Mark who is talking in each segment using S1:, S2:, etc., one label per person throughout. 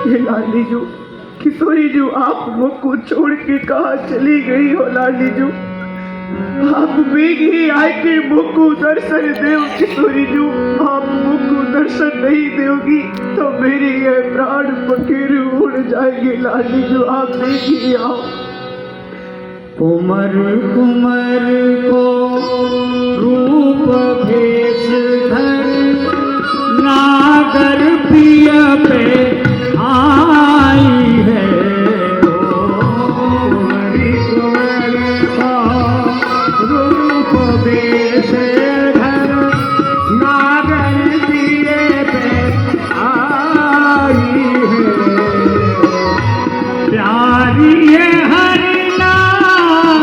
S1: ये लाली जो किशोरी जो आप मुझको छोड़ के कहाँ चली गई हो लाली जो? आप बेगी आए के मुझको दर्शन दो किशोरी जो। आप मुझको दर्शन नहीं दोगी तो मेरे ये प्राण पखेरु उड़ जाएंगे लाली जो। आप बेगी आओ।
S2: कुमर कुमर को रूप भेष धर नागर पिय पे आई है। कुमरी कुमर को रूप भेष धर नागर पिय पे आई है। प्यारी है हरि नाम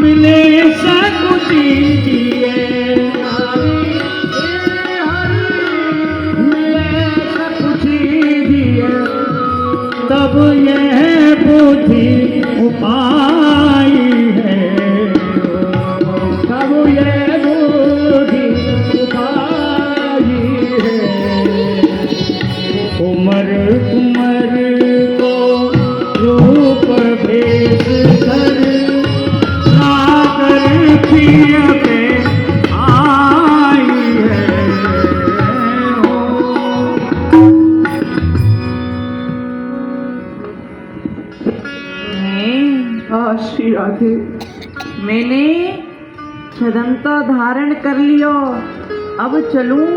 S2: मिले सकुची दिए। तब यह बुद्धि उपाय है। तब यह बुद्धि उपाय है। कुमर कुमर को रूप भेष धर नागर पिय पे आई है।
S1: श्री राधे,
S3: मैंने छदम तो धारण कर लियो, अब चलूं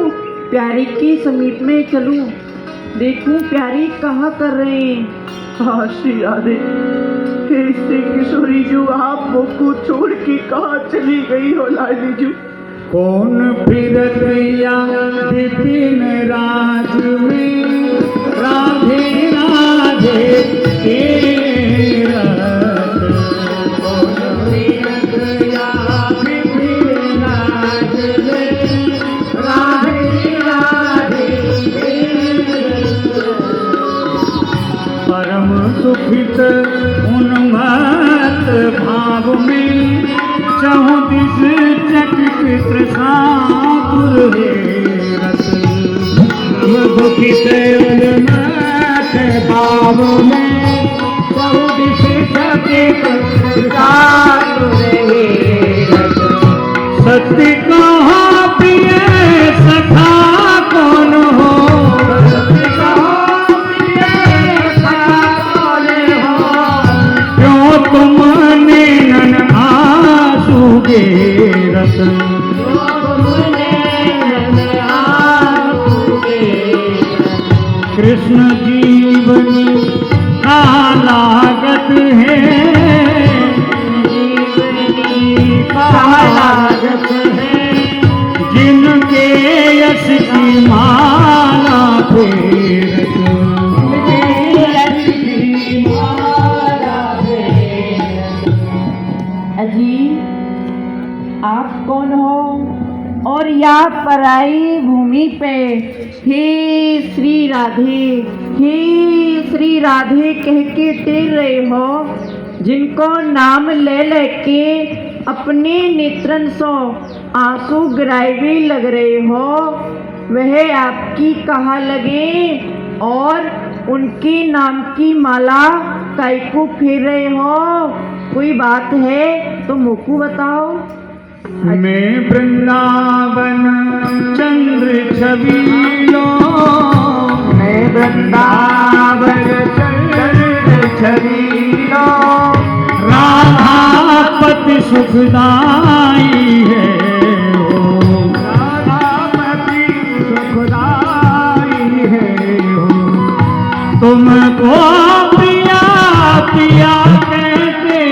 S3: प्यारी के समीप में चलूं, देखूं प्यारी कहाँ कर रहे हैं।
S1: श्री राधे, हे श्री किशोरी जो आप मुझको छोड़ के कहाँ चली गई हो लाली जो?
S2: कौन फिरत या दिन राज में राधे राधे के रत। कौन फिरत या दिन राज में राधे राधे के रत। परम सुखित उन्मत्त भाव में चहुँ दिस चकित प्रसाद है रस। दुखित उन्मत्त भाव में चहुँ दिस चकित प्रसाद है रस। सत्य कहा प्रिय सखा कौन हो। सत्य कहा प्रिय सखा कौन हो। क्यों तुमने नन आंसू के रस। कृष्ण जीवनी का लागत है। जीवनी का लागत है। जिनके यश की माला फेरत।
S3: अजी आप कौन हो और या पराई भूमि पे हे श्री राधे, हे श्री राधे कह के टेर रहे हो, जिनको नाम ले लेके अपने नेत्रन सो आंसू गिराए लग रहे हो, वह आपकी कहाँ लगे और उनके नाम की माला काय को फेर रहे हो? कोई बात है तो मुझको बताओ।
S2: मैं वृंदावन चंद्र छबीलो। मैं वृंदावन चंद्र छबीलो। राधापति सुखदाई है। राधापति सुखदाई है। तुमको पिया पिया कहते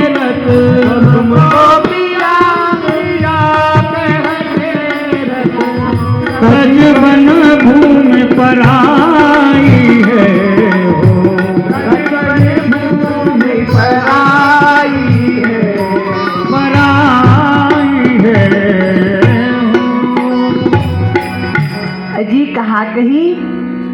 S2: रत। तुमको ब्रजवन भूमि पर आई है। ब्रजवन भूमि पर आई है। पर आई है।
S3: अजी कहा कही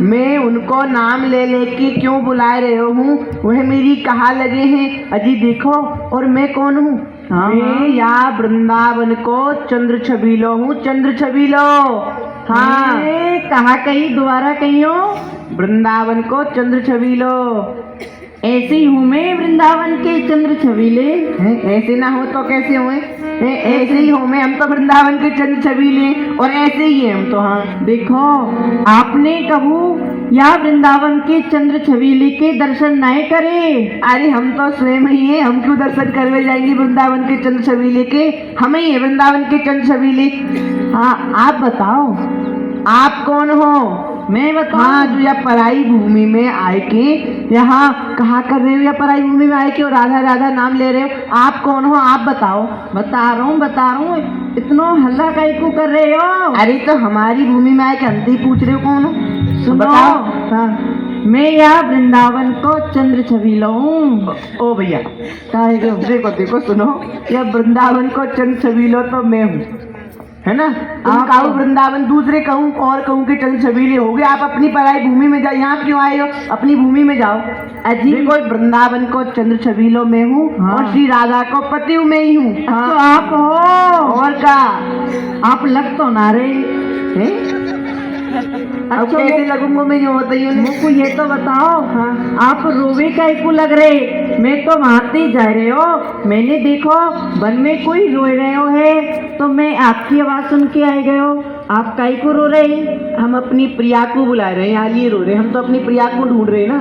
S3: मैं उनको नाम ले लेके क्यों बुला रहे हूँ, वह मेरी कहाँ लगे हैं। अजी देखो और मैं कौन हूँ। मैं या वृंदावन को चंद्र छबीलो हूँ। चंद्र छबीलो हाँ कहा कही दोबारा कही हो। वृंदावन को चंद्र छबीलो। ऐसे ही हूँ मैं वृंदावन के चंद्र छबीले। ऐसे ना हो तो कैसे हुए? ऐसे ही हूँ मैं, हम तो वृंदावन के चंद्र छबीले और ऐसे ही है हम तो। हाँ देखो, आपने कबू या वृंदावन के चंद्र छबीले के दर्शन नहीं करे? अरे हम तो स्वयं ही है, हम क्यों दर्शन करने जाएंगे वृंदावन के चंद्र छबीले के? हम ही है वृंदावन के चंद्र छबीले। हाँ आप बताओ, आप कौन हो? मैं बताऊं? हाँ, जो या पराई भूमि में आए के यहाँ कहा कर रहे हो, या पराई भूमि में आए के और राधा राधा नाम ले रहे हो? आप कौन हो? आप बताओ। बता रहा हूँ, इतना हल्ला काहे को कर रहे हो? अरे तो हमारी भूमि में आए के अंत ही पूछ रहे हो कौन हो? सुनो, हाँ, मैं यहाँ वृंदावन को चंद्र छबीला हूँ। ओ भैया देखो देखो, सुनो, या वृंदावन को चंद्र छबीलो तो मैं हूँ, है ना? आप कहूँ वृंदावन, दूसरे कहूँ और कहूँ के चंद्र छबीले हो गए। आप अपनी पराई भूमि में जाओ, यहाँ क्यों आए हो? अपनी भूमि में जाओ। अजी कोई वृंदावन को चंद्र छबीलों में हूँ। हाँ। और श्री राधा को पति में ही हूँ। हाँ। तो आप हो और क्या? आप लग तो ना रहे हैं? अब कैसे लगूंगा मैं, जो बताइए मुझको ये तो बताओ। हाँ। आप रोवे काहे को लग रहे? मैं तो भागते जा रहे हो, मैंने देखो वन में कोई रो रहे हो है तो मैं आपकी आवाज सुन के आए गए हो। आप काहे को रो रहे हैं? हम अपनी प्रिया को बुला रहे हैं, यहाँ लिए रो रहे हैं। हम तो अपनी प्रिया को ढूंढ रहे हैं ना।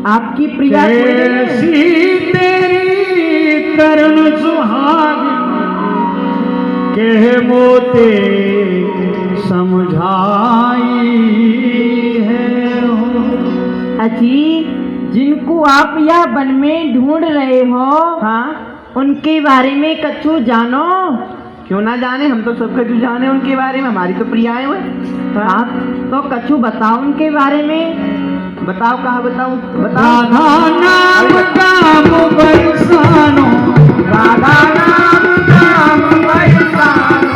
S3: आपकी प्रिया
S2: कैसी तेरी तरण सुहाग के मोते समझाई है हो।
S3: अजी, जिनको आप यह वन में ढूंढ रहे हो, हाँ, उनके बारे में कछु जानो? क्यों ना जाने, हम तो सब कछु जाने उनके बारे में, हमारी तो प्रियाएं हुए। हाँ, तो कछु बताओ उनके बारे में। बताओ, कहाँ बताऊं? बताओ।
S2: राधा नाम काम बरसानो, राधा नाम काम बरसानो,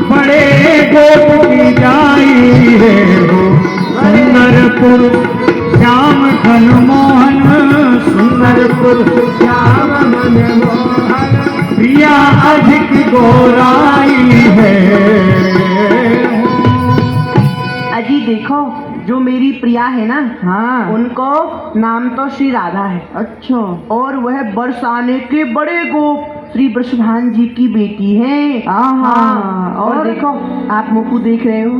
S2: बड़े गोप की जाई है हो सुंदरपुर श्याम घन मोहन, सुंदरपुर श्याम घन मोहन, प्रिया अधिक गोराई है।
S3: अजी देखो, जो मेरी प्रिया है ना, हाँ, उनको नाम तो श्री राधा है। अच्छा। और वह बरसाने के बड़े गोप श्री वृषभान जी की बेटी है। हाँ। और देखो, आप मुझको देख रहे हो,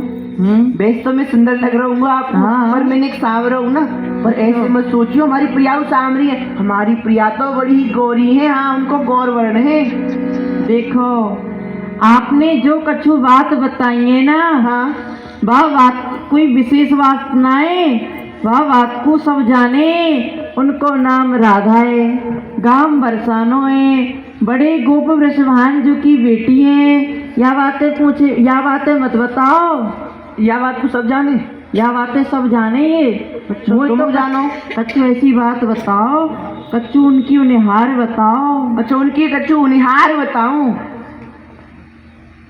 S3: बेस तो मैं सुंदर लग रहा हूँ आपको। हाँ। पर मैंने एक सांवरा हूँ ना, पर ऐसे मत सोचियो हमारी प्रिया सांवरी है। हमारी प्रिया तो बड़ी ही गोरी है। हाँ, उनको गौर वर्ण है। देखो, आपने जो कछु बात बताई है ना, हाँ, वह बात कोई विशेष बात ना है, वह बात को सब जाने। उनको नाम राधा है, गांव बरसानो है, बड़े गोप वृषभान जी की बेटी है। यह बातें पूछे, यह बातें मत बताओ। यह बात को सब जाने, यह बातें सब जाने ये। वो तो जानो। कच्चू ऐसी बात बताओ, कच्चू उनकी उनिहार बताओ। अच्छा, उनकी कच्चू उनिहार बताऊं?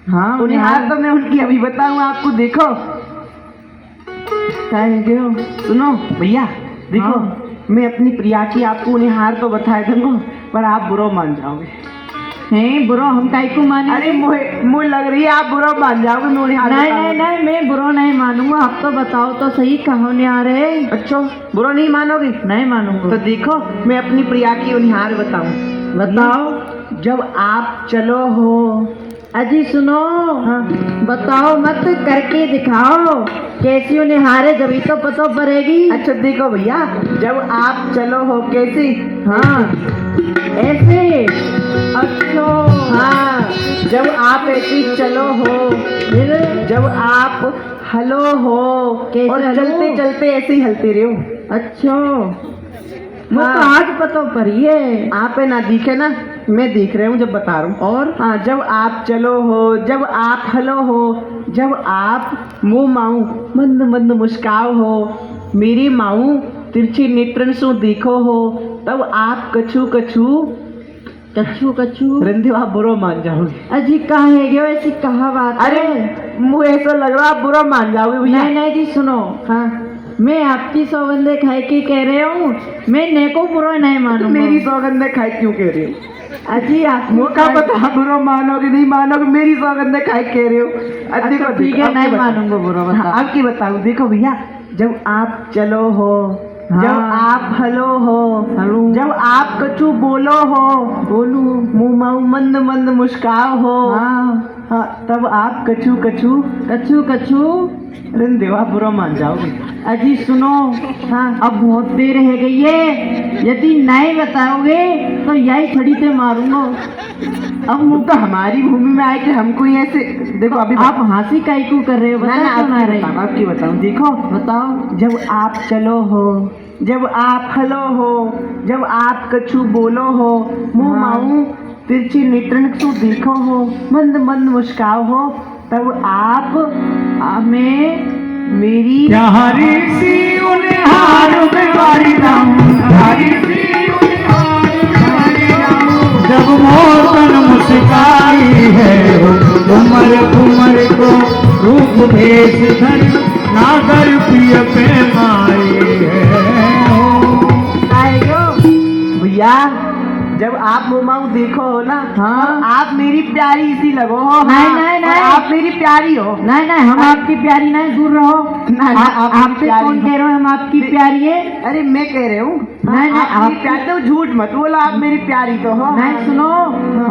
S3: हाँ, उनिहार तो मैं उनकी अभी बताऊं आपको। देखो सुनो भैया, देखो, हाँ, मैं अपनी प्रिया की आपको उनिहार तो बताए दूंगा, पर आप बुरा मान जाओगे। हैं बुरा? हम काहे को माने? अरे मुझे लग रही है आप बुरा मान जाओगे। मैं उनिहार नहीं, मैं बुरा नहीं मानूंगा। आप तो बताओ तो सही, कहाँ उनिहार है? अच्छा, बुरा नहीं मानोगे? नहीं मानूंगा। तो देखो, मैं अपनी प्रिया की उनिहार बताऊं। बताओ। जब आप चलो हो। अजी सुनो, हाँ, बताओ मत, करके दिखाओ कैसी उनिहार है, जब तो पता पड़ेगी। अच्छा देखो भैया, जब आप चलो हो कैसी? हाँ, ऐसे। अच्छा। हाँ, जब आप ऐसी चलो हो, जब आप हलो हो, और चलते चलते ऐसे ही हलते रहो। अच्छा। हाँ, तो आज पता पड़ी है। आप ना दिखे ना, मैं देख रहा हूँ जब बता रहा हूँ। और हाँ, जब आप चलो हो, जब आप हलो हो, जब आप मुँह माऊ मंद मंद मुस्काओ हो, मेरी माऊ तिरछी नेत्रन सो देखो हो, तब आप कछु कछु कछु कछु रंधे आप बुरा मान जाओगे। अजी कहाँ है गयो, ऐसी कहा बात? अरे मुझे ऐसा लग रहा आप बुरा मान जाओगे भैया। नहीं जी सुनो, हाँ, मैं आपकी सौगंधे खाए के कह रहे हूँ, मैं neko बुरा नहीं मानूंगा। मेरी सौगंधे खाए क्यों कह रहे हो? अजी आप मौका पता, बुरा मानोगे नहीं मानोगे, मेरी सौगंधे खाए कह रहे हो। अच्छा ठीक है, नहीं मानूंगा बुरा। आपकी बताऊँ, देखो भैया,
S1: जब आप चलो हो,
S3: हाँ।
S1: जब आप हलो हो,
S3: हलो।
S1: जब आप कछु बोलो हो,
S3: बोलू।
S1: मुँह माऊ मंद मंद मुस्काओ हो,
S3: हाँ।
S1: हाँ, तब आप कछु कछु
S3: कछु कछु।
S1: अरे देवा बुरा मान जाओगे।
S3: अजी सुनो, हाँ अब बहुत देर रह गई है, यदि नहीं बताओगे तो यही खड़ी से मारूंगा।
S1: अब मुँह तो हमारी भूमि में आए कि हमको ही ऐसे देखो अभी
S3: आप हंसी काहे क्यों कर रहे हो?
S1: ना
S3: बता क्यों ना रहे?
S1: आपकी बताऊं, देखो
S3: बताओ।
S1: जब आप चलो हो, जब आप हलो हो, जब आप कछु बोलो हो, मुँह
S3: हाँ।
S1: माऊ तिरछी नेत्रन तू देखो हो, मंद मंद मुस्काओ हो, तब आप हमें मेरी
S2: प्यारी सी उन्हें हार में वारी जाऊं, प्यारी सी उन्हें हार में वारी जाऊं। जब मौसम मुस्काई है उमर उमर को रूप भेष धर नागर प्रिय पैमाई है।
S1: आएगो भैया, जब आप मुँह माऊ देखो हो ना,
S3: हाँ।
S1: तब आप मेरी प्यारी सी लगो हो।
S3: नहीं,
S1: हाँ,
S3: नहीं,
S1: और
S3: नहीं।
S1: आप मेरी प्यारी हो।
S3: नहीं नहीं, हम आपकी प्यारी नहीं, दूर रहो।
S1: ना, ना, आप मेरी
S3: आपसे
S1: प्यारी
S3: कौन
S1: हो।
S3: कह रहे हो हम आपकी प्यारी है?
S1: अरे मैं कह रही हूँ,
S3: नहीं, नहीं,
S1: आप मेरी
S3: आप-
S1: प्यारी तो झूठ मत बोलो, आप मेरी प्यारी तो हो।
S3: नहीं सुनो,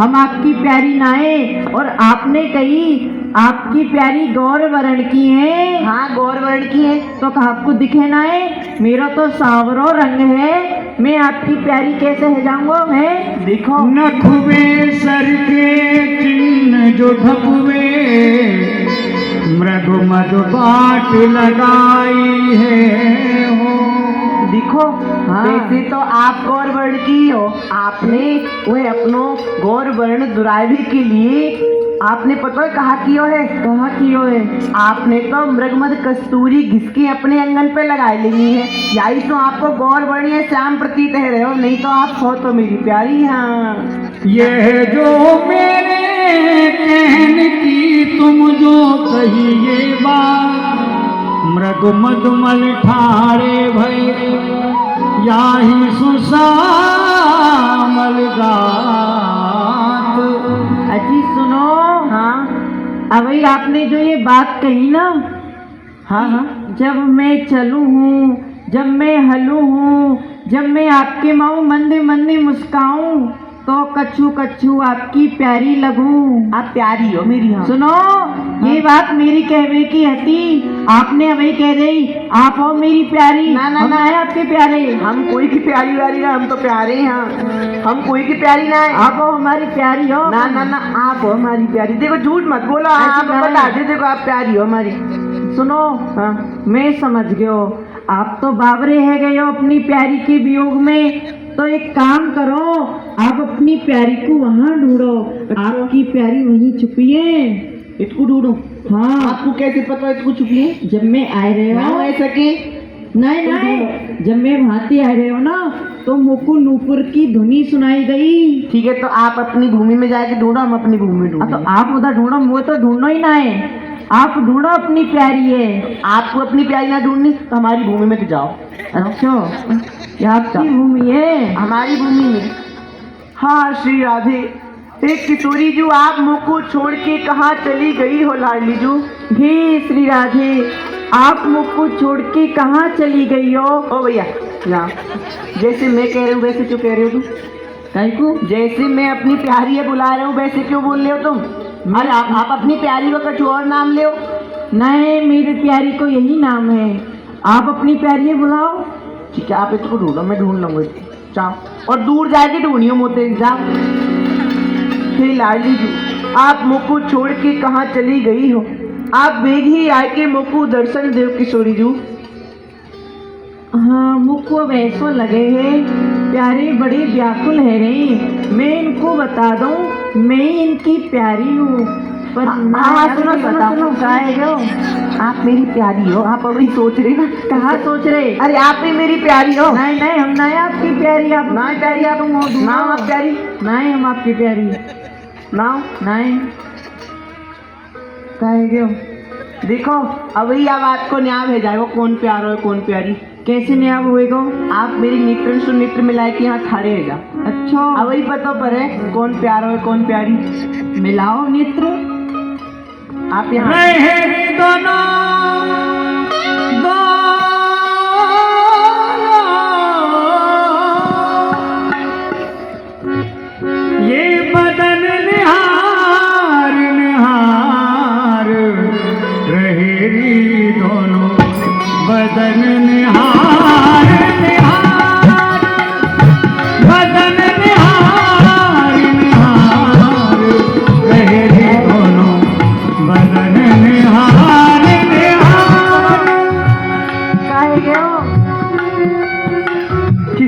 S3: हम आपकी प्यारी ना है, और आपने कही आपकी प्यारी गौर वर्ण की है।
S1: हाँ गौर वर्ण की है।
S3: तो आपको दिखे ना है, मेरा तो सांवरो रंग है, मैं आपकी प्यारी कैसे है जाऊंगा मैं?
S1: देखो
S2: नखुवे सर के चिन्ह जो ढपवे मृग मधु बाट लगाई है हो।
S1: देखो,
S3: हाँ।
S1: वैसे तो आप गौर वर्ण की हो, आपने वह अपनो गौर वर्ण दुरावे के लिए आपने पता है कहा कियो है?
S3: कहा कियो है?
S1: आपने तो मृगमद कस्तूरी घिसके अपने अंगन पे लगाए लेनी है, यही तो आपको गौर वर्ण या श्याम प्रतीत है रहे हो, नहीं तो आप हो तो मेरी प्यारी। हाँ
S2: यह जो मेरे कहने की तुम जो कही ये बात मृग मधुमल ठाड़े भय याही सुसामल गात।
S3: अजी सुनो,
S1: हाँ
S3: अभी आपने जो ये बात कही ना,
S1: हाँ हाँ
S3: जब मैं चलूं हूँ, जब मैं हलूं हूँ, जब मैं आपके माऊ मंदे मंदे मुस्काऊं, तो कछु कछु आपकी प्यारी लगूं।
S1: आप प्यारी हो मेरी। हाँ
S3: सुनो, ये बात मेरी कहवे की हती, आपने अभी कह रही आप हो मेरी प्यारी।
S1: ना, ना,
S3: हम
S1: ना।
S3: है आपके प्यारे।
S1: हम कोई की प्यारी वारी ना, हम तो प्यारे हैं। हाँ हम कोई की प्यारी ना है।
S3: आप हो हमारी प्यारी हो।
S1: ना ना ना, आप हो हमारी प्यारी। देखो झूठ मत बोलो, आप
S3: ऐसी नहीं।
S1: बता दे, देखो आप प्यारी हो हमारी।
S3: सुनो,
S1: हाँ
S3: मैं समझ गयो, आप तो बाबरे है गए हो अपनी प्यारी के वियोग में। तो एक काम करो, आप अपनी प्यारी को वहाँ ढूंढो, आपकी प्यारी वहीं छुपी है।
S1: इसको ढूंढो।
S3: हाँ,
S1: आपको कैसे पता इसको छुपी है?
S3: जब मैं आ रहे
S1: ना
S3: हो,
S1: ऐसा कि
S3: नहीं नहीं, जब मैं भांति आ रहे हो ना, तो मुझको नूपुर की धुनी सुनाई गई।
S1: ठीक है, तो आप अपनी भूमि में जाके ढूंढो, हम अपनी भूमि में
S3: तो
S1: ढूंढो।
S3: आप उधर ढूंढो, मुझे तो ढूंढो ही ना है, आप ढूंढो अपनी प्यारी है।
S1: आपको अपनी प्यारी ना ढूंढनी तो हमारी भूमि में तो जाओ।
S3: अच्छा, ये आपकी भूमि है?
S1: हमारी भूमि में। हाँ श्री राधे, एक किशोरी जू, आप मुँह को छोड़ के कहाँ चली गई हो लाडली जू?
S3: हे श्री राधे, आप मुझको छोड़ के कहाँ चली गई हो?
S1: ओ भैया यहाँ, जैसे मैं कह रही हूँ वैसे क्यों कह रहे हो तुम?
S3: काहे को?
S1: जैसे मैं अपनी प्यारी है बुला रहा हूँ वैसे क्यों बोल रहे हो तुम? अरे आप अपनी प्यारी का कुछ और नाम ले।
S3: नहीं, मेरी प्यारी को यही नाम है, आप अपनी प्यारी बुलाओ।
S1: ठीक है, आप इसको ढूंढो, मैं ढूंढ लूंगा इसको। जाओ, और दूर जाके ढूंढियो मोते, जाओ। हे लाडली जी, आप मुझको छोड़ के कहाँ चली गई हो? आप बेग ही आए के मुझको दर्शन देव किशोरी जू।
S3: हाँ, मुझको वैसो लगे है, प्यारे बड़े व्याकुल है रे। मैं इनको बता दूं, मैं इनकी प्यारी हूँ, पर
S1: हाँ, सुनो, सुनो, सुनो।
S3: काहे हो?
S1: आप मेरी प्यारी हो, आप अभी सोच रहे ना?
S3: कहाँ सोच रहे?
S1: अरे आप भी मेरी प्यारी हो।
S3: नहीं नहीं, हम नहीं आपकी प्यारी, आप
S1: ना प्यारी, आप ना आप प्यारी,
S3: नहीं, हम आपकी प्यारी
S1: ना
S3: नहीं। काहे हो?
S1: देखो अभी आप बात को न्याय भेजाएगा, कौन प्यारो है कौन प्यारी।
S3: कैसे न्याय हुएगा?
S1: आप मेरी नेत्र सुनेत्र मिलाए के यहाँ खड़े है जा।
S3: अच्छा,
S1: अब वही पता पर है कौन प्यारो है कौन प्यारी।
S3: मिलाओ नेत्र।
S1: आप यहाँ
S2: रहे दोनों दो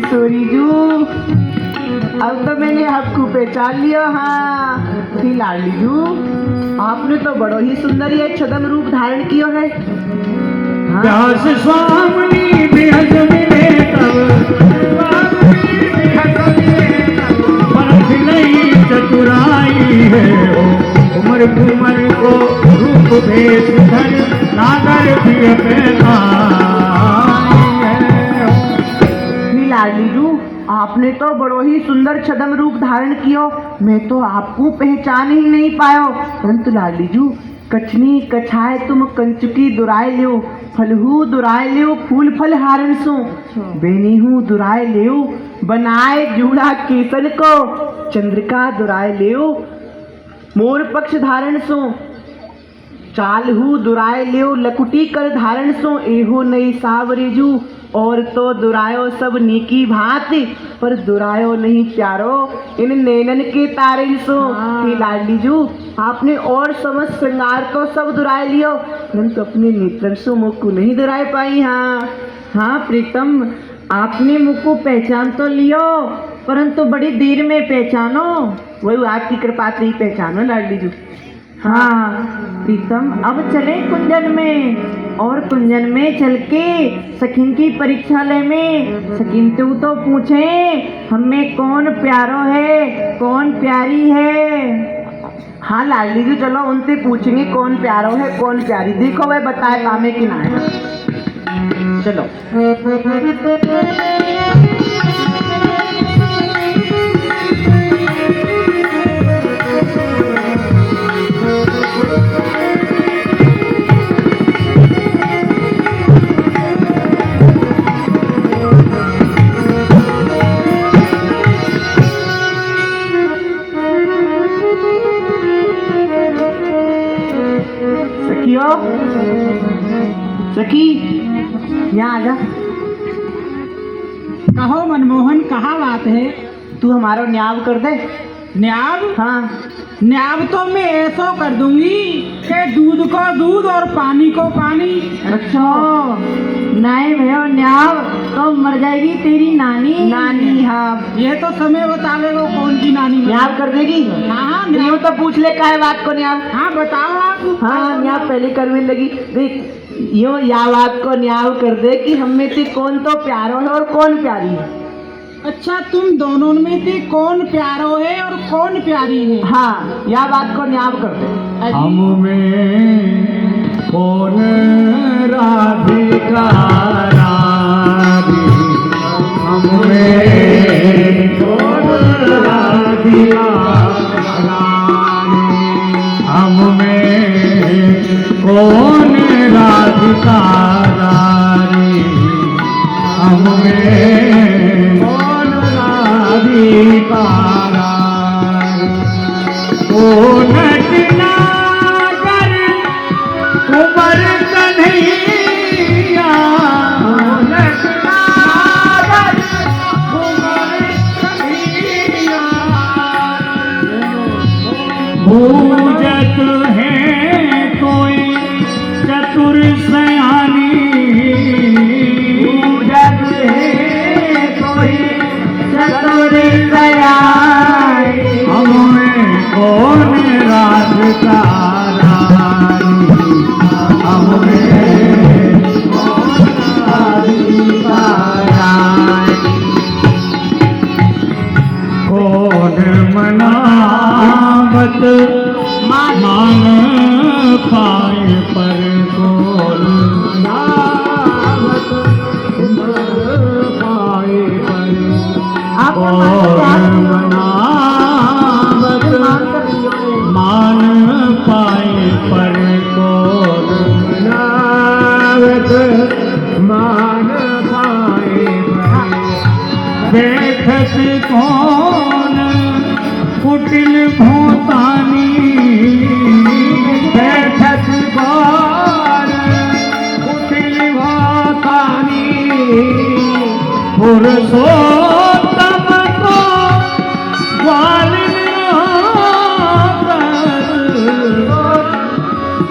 S1: किशोरी जू, अब तो मैंने आपको पहचान लिया। हाँ कि लाडली जू, आपने तो बड़ो ही सुंदर ये छदम रूप धारण किया है। हाँ।
S2: व्यास स्वामी बेहद मिले तब परख नहीं चतुराई है, उमर कुमर को रूप भेष धर नागर प्रिय
S1: लाडली जू, आपने तो बड़ो ही सुंदर छदम रूप धारण कियो, मैं तो आपको पहचान ही नहीं पायो। परंतु लाडली जू, कछनी कछाए तुम कंचुकी दुराय लियो, फलहू दुराय लियो फूल फल हारन सो, बेनी हूँ दुराय लियो बनाए जूड़ा केसन को, चंद्रिका दुराय लियो मोर पक्ष धारण सो, चालहू दुराय लियो लकुटी कर धारण सो, एहो नई सावरेजू और तो दुरायो सब नीकी भांति, पर दुरायो नहीं प्यारो इन नैनन के तारे सो। कि लाडली जू, आपने और समस्त श्रृंगार तो सब दुराय लियो, परंतु अपने नेत्रन सो मुख को नहीं दुराय पाई। हाँ
S3: हाँ प्रीतम, आपने मुझको पहचान तो लियो, परंतु बड़ी देर में पहचानो।
S1: वही आपकी कृपा से ही पहचानो लाडली जू।
S3: हाँ प्रीतम, अब चले कुंजन में, और कुंजन में चल के सखिन की परीक्षा ले में, सखिन तू तो पूछे हमें कौन प्यारो है कौन प्यारी है।
S1: हाँ लाडली जू, चलो उनसे पूछेंगे कौन प्यारो है कौन प्यारी, देखो वह बताए पामे कि ना है। चलो सखी, यहाँ आ जा।
S4: कहो मनमोहन, कहाँ बात है?
S1: तू हमारा न्याव कर दे।
S4: न्याव?
S1: हाँ,
S4: न्याव तो मैं ऐसा कर दूंगी कि दूध को दूध और पानी को पानी।
S3: अच्छा, नहीं भैया न्याव तो मर जाएगी तेरी नानी।
S1: नानी, हाँ
S4: ये तो समय बतावेगा कौन सी नानी।
S1: न्याव कर देगी।
S4: हाँ
S1: न्याव तो पूछ ले काय बात को न्याव।
S4: हाँ बताओ आप।
S1: हाँ न्याव पहले करने लगी, देख यो या बात को न्याव कर दे कि हम में से कौन तो प्यारो है और कौन प्यारी है।
S4: अच्छा, तुम दोनों में से कौन प्यारो है और कौन प्यारी है?
S1: हाँ, या बात को न्याव कर दे।
S2: हम में कौन राधिका राधी, हम में कौन राधिका रानी, हम में कौन राधिका रानी, हम में कौन राधिका रानी, कौन कुंवर कन्हैया, भूजत है कोई चतुर सयानी, भूजत है कोई चतुर सयानी, हमें कौन राधिका रानी, हमें कौन राधिका रानी, कौन मनावत मान पाए पर कौन मनावत पाए पर, कौन मनावत मान पाए पर, कौन मनावत मान पाए पर, बैठत कौन कुटिल भूतानी, बैठत कौन कुटिल भूतानी, पुरुषोत्तम को ग्वाल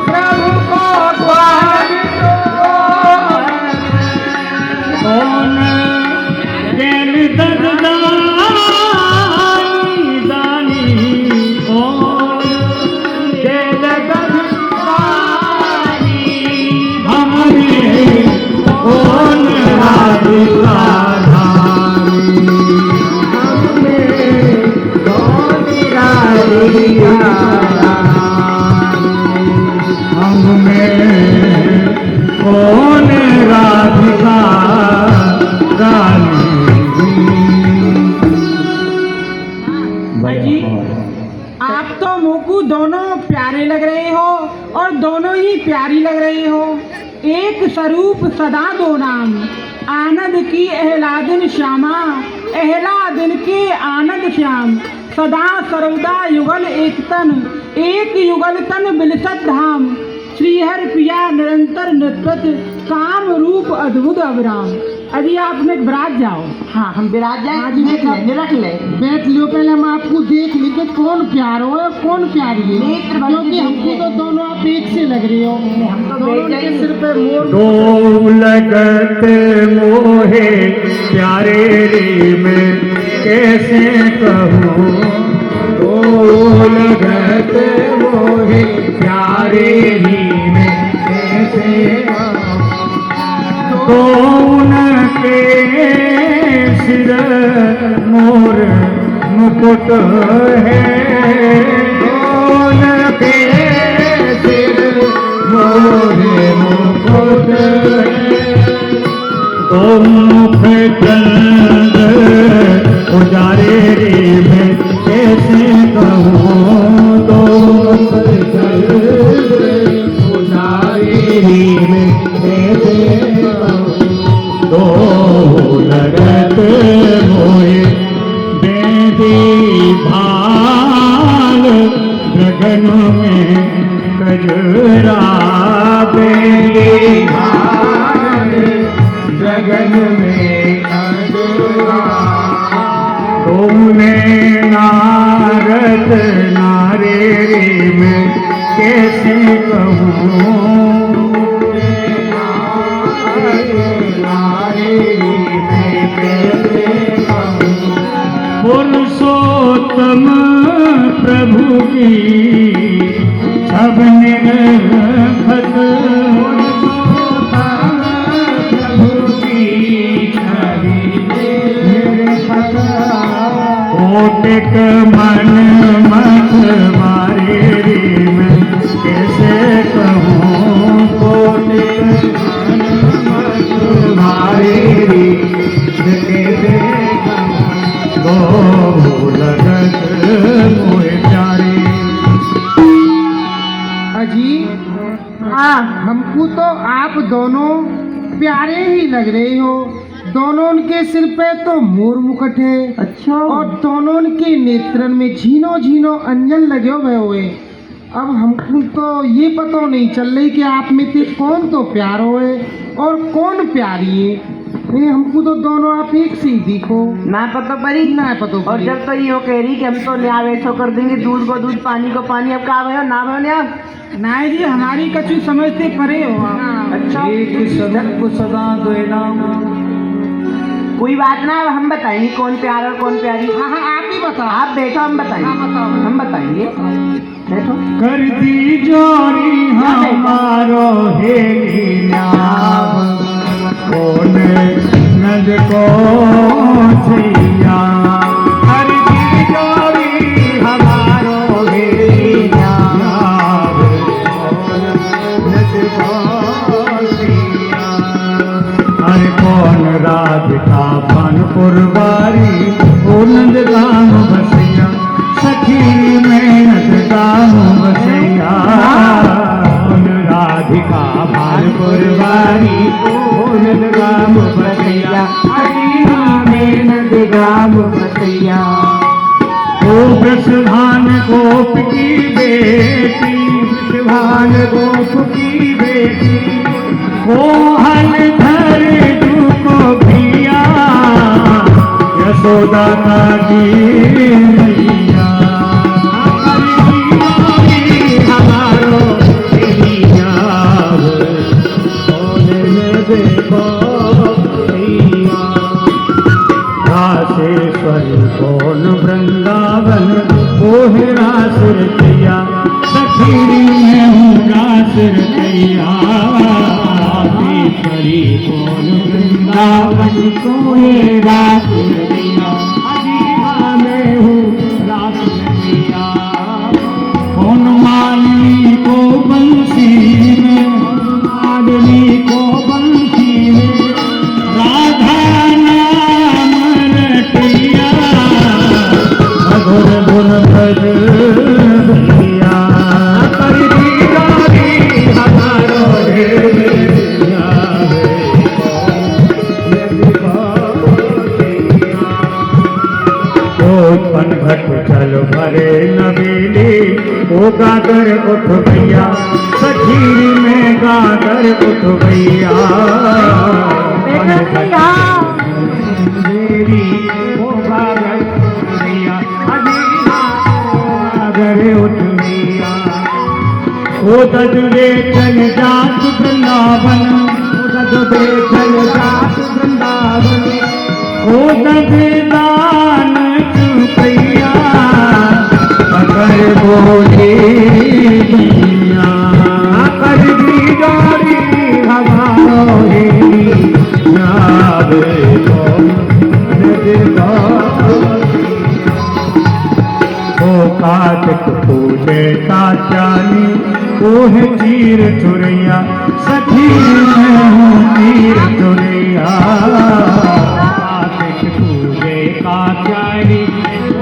S2: प्रभु को ग्वाल कौन देन
S4: बड़ी प्यारी लग रही हो। एक स्वरूप सदा दो नाम, आनंद की एहलादिन श्यामा, एहलादिन के आनंद श्याम। सदा सर्वदा युगल एक युगल तन बिलसत धाम। श्रीहर पिया निरंतर नृत्यत, काम रूप अद्भुत अविराम। अभी आप में विराज जाओ।
S3: हाँ हम विराज जाए, रख ले।
S4: बैठ लियो, पहले हम आपको देख लेंगे कौन प्यारो है कौन प्यारी है,
S3: नेत्र बंद
S4: क्योंकि हमको तो दोनों आप एक से लग रही हो।
S3: हम तो
S4: दोनों
S3: बेटे
S4: के सिर पे मोर।
S2: दो लगत मोहे प्यारे रे मैं कैसे कहूँ, दो लगत मोहे प्यारे रे मैं कैसे कहूँ। दोन के सिर मोर मुकुट है, दोन के सिर मोरे मुकुट है। तो मुख चंद उजारे रे मैं कैसे कहूँ, तो मुख चंद उजारे रे मैं कैसे कहूँ। दो लगत मोहे बेदी भाल, गगन में कजरा बेदी भाल, गगन में कजरा। तुमने नारद नारे रे मैं कैसे कहूँ, पुरुषोत्तम प्रभु की छब निर्भत, प्रभु की छवि निर्भत। कोटिक मन मत मारे रे मैं कैसे कहूँ, कोटिक मन मत मारे रे कैसे कहूँ। दो लगत मोहे प्यारे।
S4: अजी
S3: हाँ
S4: हमको तो आप दोनों प्यारे ही लग रहे हो। दोनों के सिर पे तो मोर मुकुट है,
S3: अच्छा।
S4: और दोनों के नेत्रन में झीनो झीनो अंजन लगे हुए। अब हमको तो ये पता नहीं चल रही कि आप में से कौन तो प्यारो है और कौन प्यारी है। ये हमको तो दोनों आप एक से ही दिखो
S3: ना पता परी
S4: ना पता
S3: और जब तो ये कह रही कि हम तो न्याय वैसो कर देंगे, दूध को दूध पानी को पानी। अब का भयो ना भयो न्याय
S4: नाय जी, हमारी कछु समझते परे हो आप।
S3: अच्छा
S2: एक स्वरूप सदा दो नाम।
S3: कोई बात ना, अब हम बताएंगे कौन प्यारा और कौन प्यारी।
S4: हाँ हाँ आप ही बताओ।
S3: आप बैठो, हम बताएंगे।
S4: हाँ, बताओ।
S3: हम बताएंगे, बैठो।
S2: कर दी जोरी हमारो हे न्याव, कौन नद को छैया। कर दी जोरी हमारो हे न्याव, कौन नद को छैया। अरे कौन राधिका बनपुर बारी, ओ नंद गाम बसैया। सखी मेहनत गाम बसैया, राधिका भालपुर बारी, ओ नंद गाम बसैया। सखी मेहनत गाम बसैया। ओ ब्रसभान गोप की बेटी, ब्रसभान गोप की बेटी। ओ हल धर को भैया, यशोदा का मैया। हमारो देखो राशेश्वरी कौन वृंदावन, ओह रास रचैया। सखीरी में हूँ रास रचैया, राशेश्वरी कौन वृंदावन, कोहे रास रचैया। अजीहा में हूँ रास रचैया। कौन माली को बंसी में, माली को बंसी में, राधा नाम रटैया। मधुर धुन भज भैया। कर दी जोरी गागर उठ भैया सखीरी में गागर उठ भैया मेरी वो गागर भैया गागर उठ भैया ओ ददवे चल जात वृंदावन ओ ददवे चल जात वृंदावन ओ दददान चुपैया अगर बोले दुनिया कर दी जारी हमारो याद ओ कार्तिक पूजे चाचानी ओह चीर चुरैया सखी मैं हूँ चीर चुरैया कार्तिक पूजे चाचानी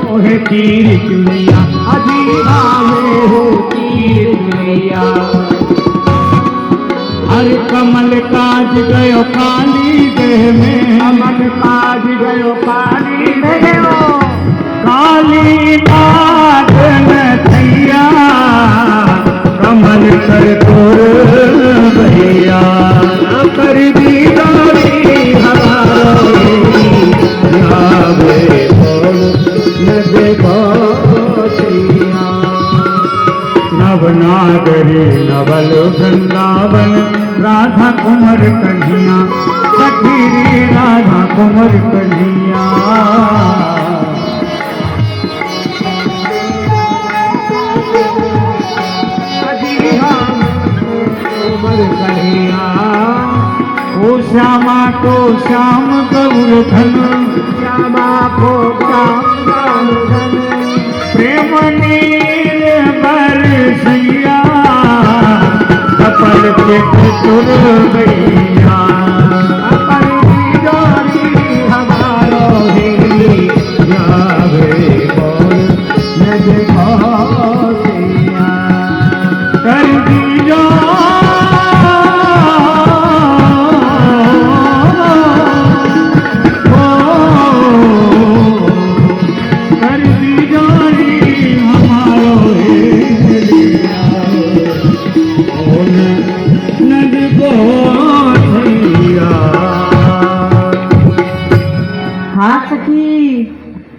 S2: ओह चीर चुरैया अजीरा में हो चीर चुरैया हर कमल काज गयो काली देह में कमल काज गयो काली देह काली नाथ नैया कमल कर तोर भैया कर दी गारी हमारे नवनागरी नवल वृंदावन राधा कुंवर कन्हैया सखीरी राधा कुंवर कन्हैया ओ श्यामा को श्याम गौर धन श्यामा को श्याम गौर धन प्रेम नील बरसैया कपल चित तुर गैया अपन जोड़ी हमारो हेरी जावे बोल नज भौसैया कर दिया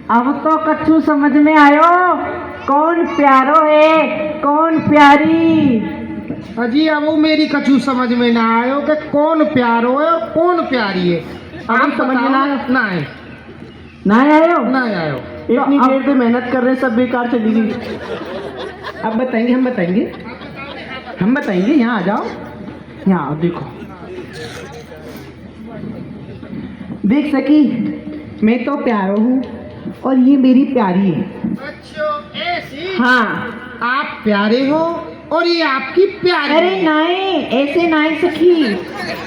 S3: अब तो कछु समझ में आयो कौन प्यारो है कौन प्यारी।
S4: अजी अब वो मेरी कछु समझ में ना आयो कि कौन प्यारो है और कौन प्यारी है।
S3: आप समझ में ना
S4: ना आए
S3: ना आयो
S4: ना आयो।
S1: इतनी देर से मेहनत कर रहे हैं, सब बेकार चली गई।
S4: अब बताएंगे हम बताएंगे यहाँ आ जाओ, यहाँ आओ, देखो
S3: देख सकी मैं तो प्यारो हूँ और ये मेरी प्यारी है।
S4: अच्छा ऐसी?
S3: हाँ
S4: आप प्यारे हो और ये आपकी प्यारी।
S3: अरे नाई ऐसे नाई सखी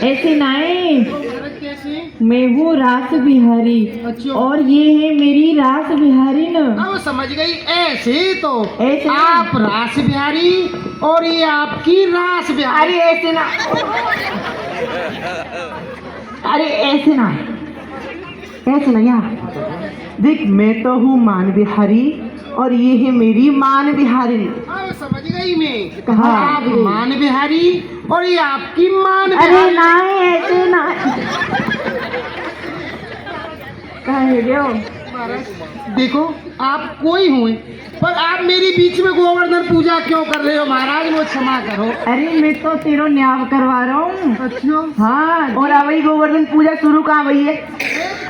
S3: ऐसे नाई,
S4: कैसी?
S3: मैं हूँ रास बिहारी
S4: अच्छा।
S3: और ये है मेरी रास बिहारी न।
S4: अब समझ गई, ऐसे तो
S3: ऐसे
S4: आप रास बिहारी और ये आपकी रास बिहारी।
S3: अरे ऐसे ना, अरे ऐसे ना, ऐसे ना यार। देख मैं तो हूँ मान बिहारी और ये है मेरी मान बिहारी।
S4: अब समझ गई मैं,
S3: कहाँ
S4: आप मान बिहारी और ये आपकी मान
S3: अरे
S4: बिहारी।
S3: ना ऐसे ना, कहाँ है गयो?
S4: देखो आप कोई हुए पर आप मेरी बीच में गोवर्धन पूजा क्यों कर रहे हो महाराज, वो क्षमा करो।
S3: अरे मैं तो तेरो न्याव करवा रहा हूँ।
S4: अच्छा
S3: हाँ
S1: और अवई गोवर्धन पूजा शुरू कहाँ भई है?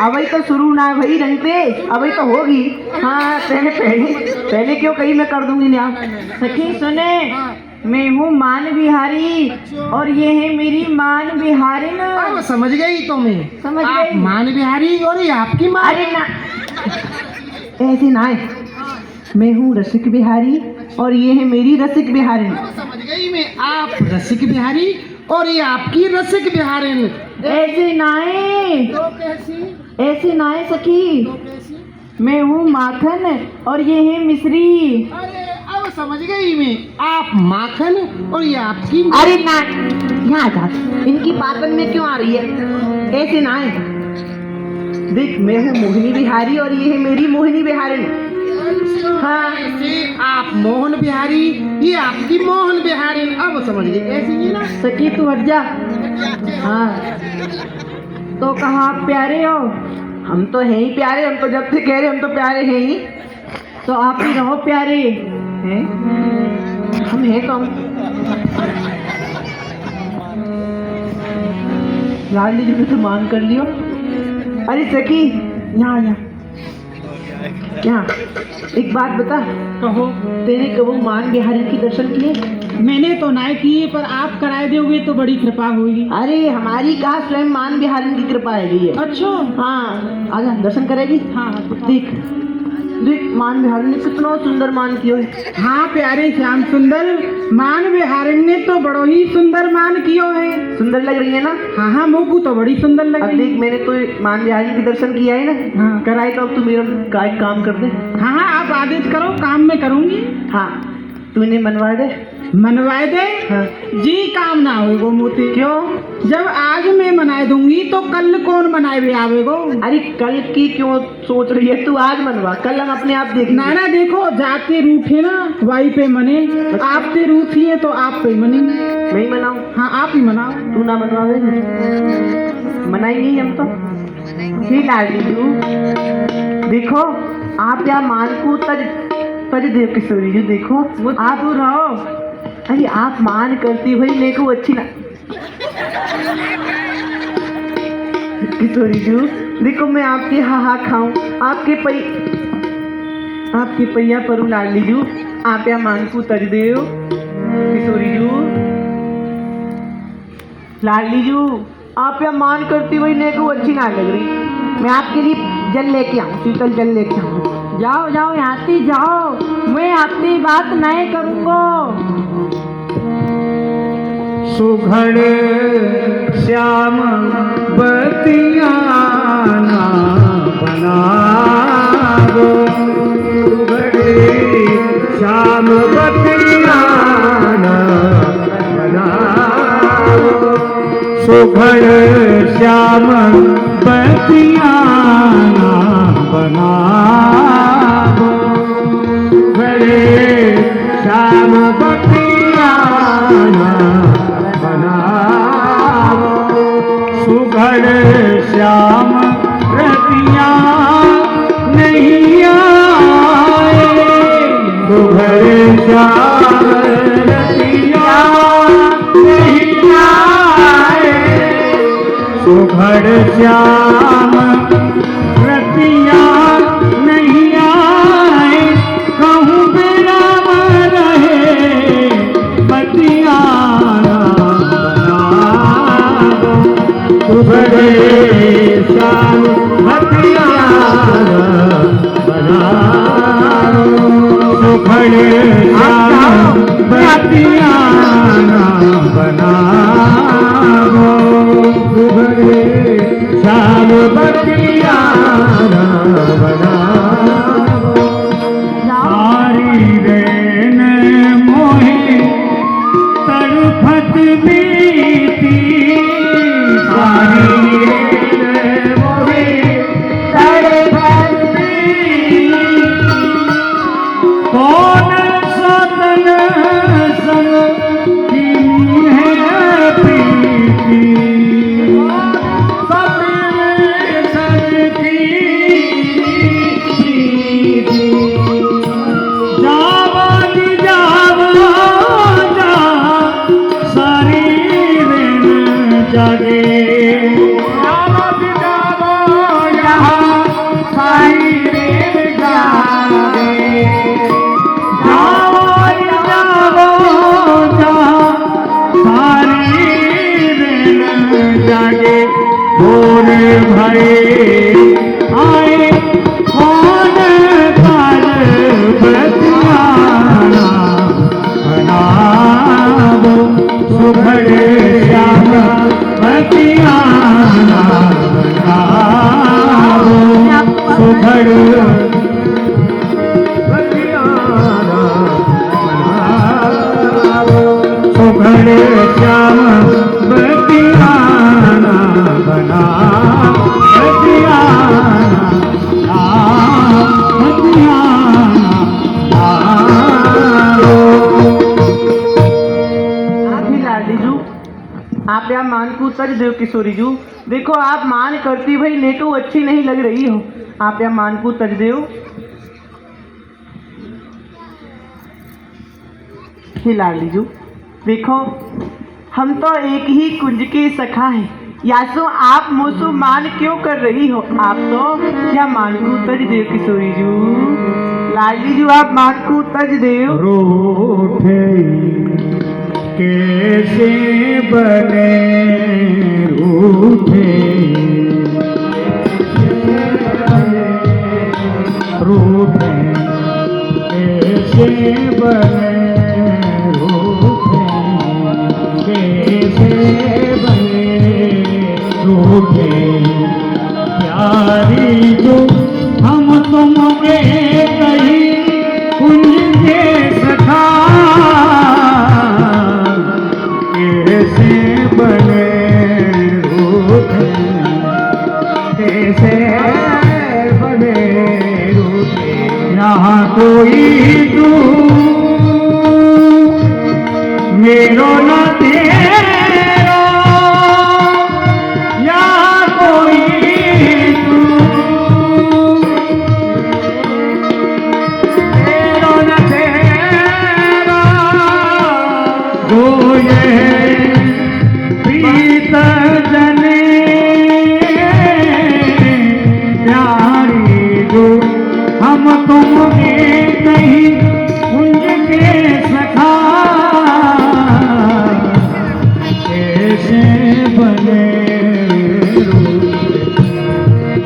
S1: अवई तो शुरू ना भई ढंग पे, अवई तो होगी। हाँ पहले पहले पहले क्यों कही, मैं कर दूंगी न्याव।
S3: सखी सुने, मैं हूँ मान बिहारी और ये है मेरी मान बिहारी न।
S4: अब समझ गई तो मैं,
S3: समझ
S4: आप
S3: गई।
S4: मान बिहारी और ये आपकी मान।
S3: अरे ना
S1: ऐसे ना है, मैं हूँ रसिक बिहारी और ये है मेरी रसिक बिहारी।
S4: अब समझ गई मैं, आप रसिक बिहारी और ये आपकी रसिक बिहारी।
S3: ऐसे नाए,
S4: तो कैसी?
S3: ऐसे नाए सखी,
S4: तो कैसी?
S3: मैं हूँ माखन और ये है मिश्री।
S4: अरे अब समझ गई मैं, आप माखन और ये आपकी।
S1: अरे ना यहाँ जा, इनकी बातन में क्यों आ रही है? ऐसे ना है, देख मैं हूँ मोहिनी बिहारी और ये है मेरी मोहिनी बिहारी।
S3: हाँ।
S4: ऐसे आप मोहन बिहारी, ये आपकी मोहन बिहारी, अब समझ गए कैसी है ना।
S3: सखी तू हट जा। हाँ तो कहाँ आप प्यारे हो? हम तो हैं ही प्यारे, हम तो जब से कह रहे हम तो प्यारे हैं ही, तो आप ही रहो प्यारे हैं। हम हैं कौन? लाडली जी ने तो मान कर लियो। अरे सखी यहाँ यहाँ यहाँ एक बात बता,
S4: कहो।
S3: तेरे कबू मान बिहारी के दर्शन किए?
S4: मैंने तो ना किए, पर आप कराए दोगे तो बड़ी कृपा होगी।
S3: अरे हमारी कहा स्वयं मान बिहारी की कृपा है ये।
S4: अच्छा।
S3: हाँ आजा दर्शन करेगी।
S4: हाँ
S3: देख देख मान बिहारी ने कितना सुंदर मान कियो है।
S4: हाँ प्यारे श्याम सुंदर, मान बिहारी ने तो बड़ो ही सुंदर मान कियो है।
S3: सुंदर लग रही है ना?
S4: हाँ हाँ मोकू तो बड़ी सुंदर लग
S3: अब
S4: रही
S3: देख मैंने तो मान बिहारी के दर्शन किया है ना।
S4: हाँ।
S3: कराए तो अब तू मेरा काय काम कर दे।
S4: हाँ हाँ आप आदेश करो, काम में करूँगी।
S3: हाँ तू इन्हें मनवा दे।
S4: मनवाए दे।
S3: हाँ।
S4: जी काम ना होएगो मोती।
S3: क्यों?
S4: जब आज मैं मनाए दूंगी तो कल कौन मनाए भी आवेगो।
S3: अरे कल की क्यों सोच रही है तू? आज मनवा, कल हम अपने आप देखेंगे।
S4: नाना देखो जाते रूठे ना वाई पे मने, आपते रूठी है तो आप पे मने।
S3: मैं ही मनाऊं?
S4: हाँ आप ही मनाओ।
S3: तू ना मनवावे? मनाएंगे ही हम तो। ही लाडली जू देखो आप यहाँ मान को तज देव किशोरी जी देखो आप रहो। अरे आप मान करती हुई मेरे को अच्छी ना किशोरी जी देखो मैं आपके हा खाऊं, आपके पैया परू लाडली जू आप यहाँ मान को तज देव किशोरी जू। लाडली जू आप यहाँ मान करती हुई मेरे को अच्छी ना लग रही। मैं आपके लिए जल लेके आऊँ, शीतल जल लेके आऊँ। जाओ जाओ आती जाओ, मैं आपकी बात नहीं करूँगा।
S2: सुघड़ श्याम बतिया ना बनावो, सुघड़ श्याम बतिया ना बनावो, सुघड़ श्याम बतिया ना बनावो, सुघड़ श्याम बतिया ना बनावो, सुघड़ श्याम रतिया नहीं आए, सुघड़ श्याम रतिया नहीं आए, सुघड़ श्याम रतिया नहीं आए, कहूँ विराम रहे बतिया सुघड़ श्याम बतिया बनाओ, सुघड़ श्याम बतिया बनाओ, सुघड़ श्याम बतिया बनाओ, सारी रैन मोहे तड़फत बीती, सारी रैन मोहे तड़फत बीती, कौन सतन संग की है प्रीति, सतन संग की प्रीति, जावा जी जावा जा सारी रैन जागे, जावा जी जावा यहाँ सारी रैन जागे, जावा जी जावा जा सारी रैन जागे, भोर भरे आए कौन काल बतियाना बनावो, सुघड़ श्याम बतियाना बनावो, सुघड़ बतियाना बनावो, सुघड़ श्याम बतियाना बनावो, बतियाना बतियाना
S1: तज देव किशोरी जू। देखो आप मान करती भाई नेटो अच्छी नहीं लग रही हो, आप या मान को तज देव। हे लाडली जू, देखो हम तो एक ही कुंज के सखा हैं, यासो आप मुझसे मान क्यों कर रही हो? आप तो या मान को तज देव किशोरी जू। लाडली जू आप मान को तज देव।
S2: रूठे कैसे बने रूठे, रूठे कैसे बने रूठे, कैसे बने रूठे, प्यारी जो हम तुम कहीं कुंज के सखा, कैसे बने रूठे, कैसे बने रूठे, यहाँ कोई तू मेरो न तेरो, यहाँ कोई तू मेरो न तेरा, जो ये प्रीत जने प्यारी जो हम तुम नहीं कुंज के सखा, कैसे बने रूठे,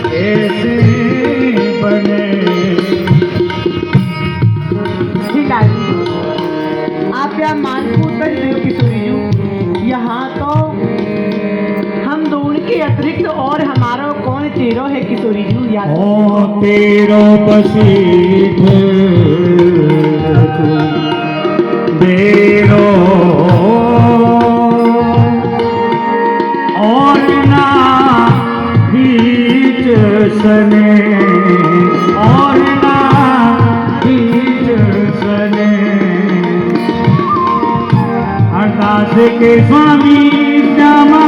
S2: कैसे बने।
S1: ठीक है, आप या मान को तज देव किशोरी जू। यहाँ तो हम दोनों के अतिरिक्त और हमारा कौन चेहरा है किशोरी जू? या
S2: ओ तेरो बसीठ बेरो और ना बीच सने, और ना बीच सने, अरदास के स्वामी श्यामा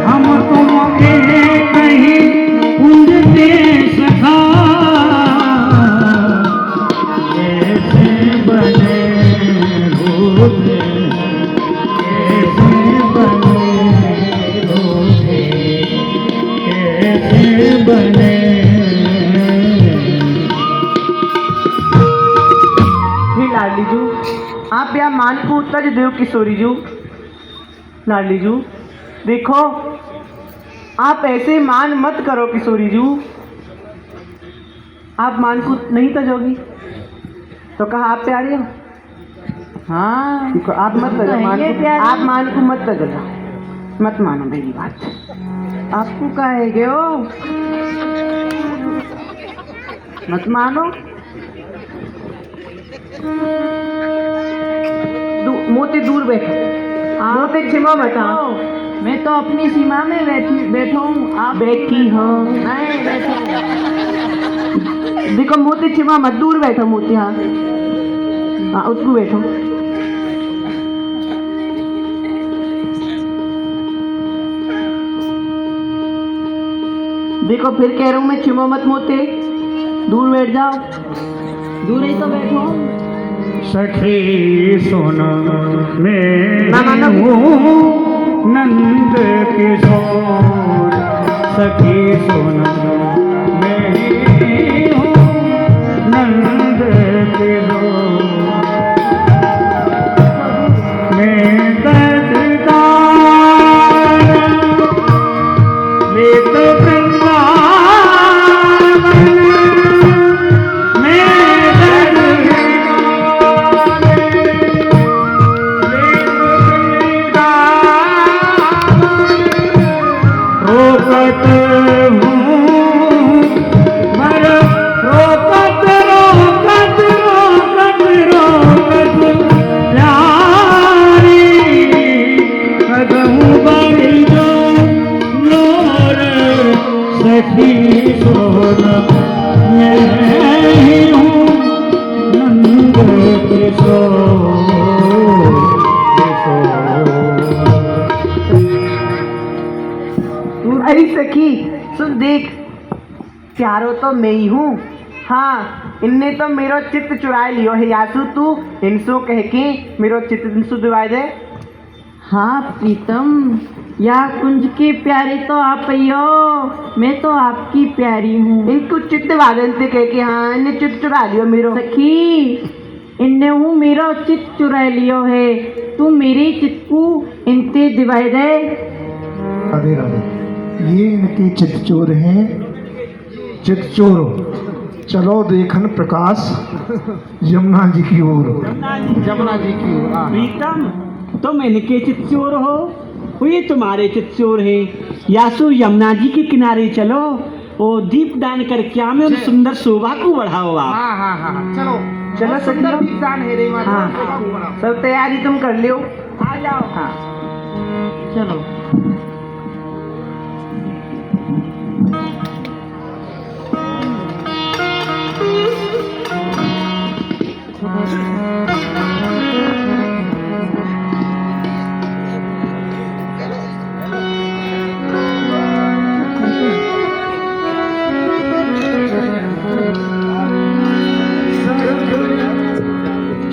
S2: हम तुम कहीं कुंज के सखा, कैसे बने रूठे, कैसे बने रूठे, कैसे बने।
S1: हे लाडली जू, आप या मान को तज देव किशोरी जू। लाडली जू देखो आप ऐसे मान मत करो किशोरी जू, आप मान को नहीं तजोगी तो कहा आप प्यारे हो। हाँ देखो आप मत तजो मान को, आप मान को मत तजो, मत मानो मेरी बात। आपको कहेगे हो मत मानो। मोती दूर बैठो, मोती क्षमा बताओ।
S3: मैं तो अपनी सीमा में बैठा हूँ, आप
S1: बैठी हो
S3: नहीं बैठो।
S1: देखो मोती क्षमा मत, दूर बैठो मोती। हाँ हाँ उसको बैठो। देखो फिर कह रहा हूँ मैं, क्षमा मत मोते, दूर बैठ जाओ।
S3: दूर ही तो बैठो।
S2: सखी सुन मैं
S1: ना, ना, ना।
S2: हूँ नंद किशोर, सखी सुन मैं हूँ नंद किशोर, मैं दर्ददार लेत रोकत हूँ मर किशोर मैं ही हूँ नंद किशोर
S1: अरे सखी सुन देख, प्यारो तो मैं ही हूँ। हाँ, इनने तो मेरो चित्त चुराए लियो है यासु, तू इनसो कह के मेरो चित्त इनसु दिवाए दे।
S3: हाँ प्रीतम, या कुंज की प्यारी तो आप ही हो, मैं तो आपकी प्यारी हूँ।
S1: इनको चित्त वादन से कह के हाँ इन्हें चित्त चुरा लियो मेरो।
S3: सखी, इन्ने हूँ मेरो चित्त चुरा लियो है, तू मेरी चित्त को इनते दिवाए दे।
S2: राधे राधे, ये इनके चितचोर हैं, चितचोर। चलो देखन प्रकाश यमुना जी की ओर, यमुना जी की ओर।
S4: प्रीतम, तुम इनके चित्चोर हो, वो ये तुम्हारे चित्चोर है। यासु यमुना जी के किनारे चलो, वो दीप दान करके हमें उन सुंदर शोभा को बढ़ाओ आप।
S2: हाँ हाँ हाँ, चलो
S1: चलो
S2: सुंदर
S1: सखी,
S2: दीपदान है रे माता।
S1: हाँ, सब तैयारी तुम कर लियो।
S4: आ जाओ।
S1: हाँ
S3: चलो।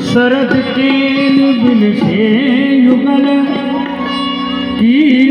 S2: शरद के बिन से युगल की